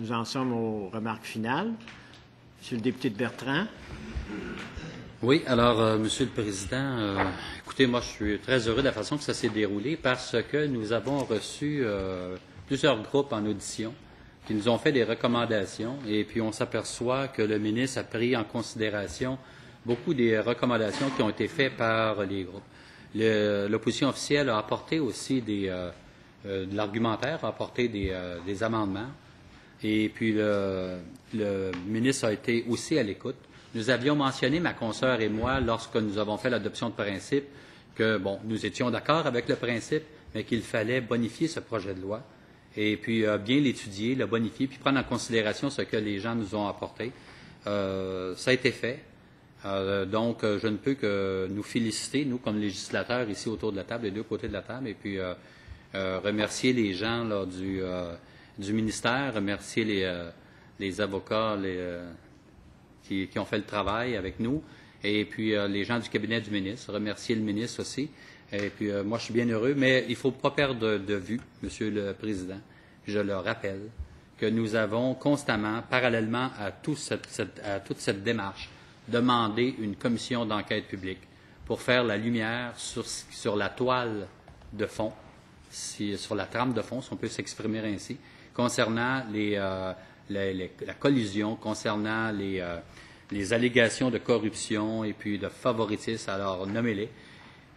Nous en sommes aux remarques finales. Monsieur le député de Bertrand. Oui, alors, Monsieur le Président, écoutez, moi, je suis très heureux de la façon que ça s'est déroulé parce que nous avons reçu plusieurs groupes en audition qui nous ont fait des recommandations et puis on s'aperçoit que le ministre a pris en considération beaucoup des recommandations qui ont été faites par les groupes. L'opposition officielle a apporté aussi de l'argumentaire, a apporté des amendements. Et puis, le ministre a été aussi à l'écoute. Nous avions mentionné, ma consoeur et moi, lorsque nous avons fait l'adoption de principe, que, bon, nous étions d'accord avec le principe, mais qu'il fallait bonifier ce projet de loi. Et puis, bien l'étudier, le bonifier, puis prendre en considération ce que les gens nous ont apporté. Ça a été fait. Donc, je ne peux que nous féliciter, nous, comme législateurs, ici autour de la table, des deux côtés de la table, et puis remercier les gens là, du ministère, remercier les avocats qui ont fait le travail avec nous, et puis les gens du cabinet du ministre, remercier le ministre aussi. Et puis moi, je suis bien heureux, mais il ne faut pas perdre de vue, Monsieur le Président, je le rappelle, que nous avons constamment, parallèlement à toute cette démarche, demandé une commission d'enquête publique pour faire la lumière sur la toile de fond, sur la trame de fond, si on peut s'exprimer ainsi, concernant la collusion, concernant les allégations de corruption et puis de favoritisme, alors nommez-les.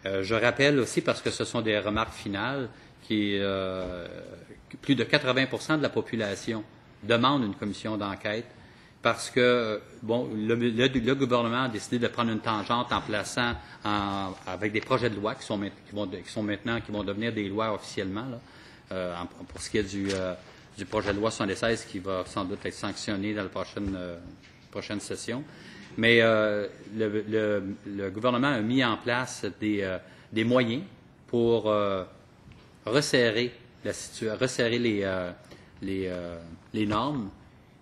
Je rappelle aussi, parce que ce sont des remarques finales, plus de 80% de la population demande une commission d'enquête parce que, bon, le gouvernement a décidé de prendre une tangente en plaçant avec des projets de loi qui vont devenir des lois officiellement, là, pour ce qui est du projet de loi 76 qui va sans doute être sanctionné dans la prochaine session. Mais le gouvernement a mis en place des moyens pour resserrer les normes,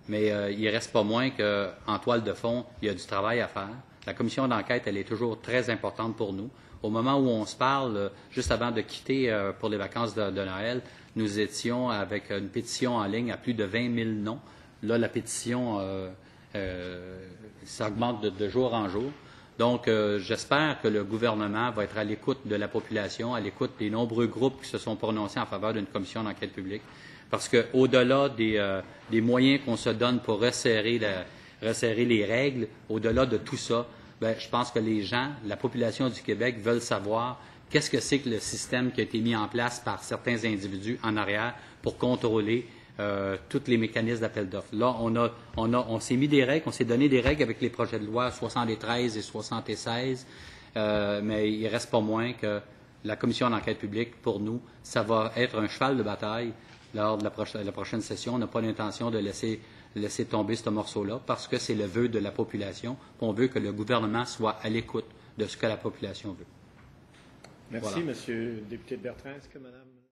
mais il ne reste pas moins qu'en toile de fond, il y a du travail à faire. La commission d'enquête, elle est toujours très importante pour nous. Au moment où on se parle, juste avant de quitter pour les vacances de Noël, nous étions avec une pétition en ligne à plus de 20 000 noms. Là, la pétition s'augmente de jour en jour. Donc, j'espère que le gouvernement va être à l'écoute de la population, à l'écoute des nombreux groupes qui se sont prononcés en faveur d'une commission d'enquête publique. Parce qu'au-delà des moyens qu'on se donne pour resserrer les règles, au-delà de tout ça, bien, je pense que les gens, la population du Québec veulent savoir qu'est-ce que c'est que le système qui a été mis en place par certains individus en arrière pour contrôler tous les mécanismes d'appel d'offres. Là, on s'est mis des règles, on s'est donné des règles avec les projets de loi 73 et 76, mais il ne reste pas moins que la commission d'enquête publique, pour nous, ça va être un cheval de bataille lors de la prochaine session. On n'a pas l'intention de laisser tomber ce morceau-là parce que c'est le vœu de la population. On veut que le gouvernement soit à l'écoute de ce que la population veut. Merci, voilà. Monsieur le député de Bertrand. Est-ce que Mme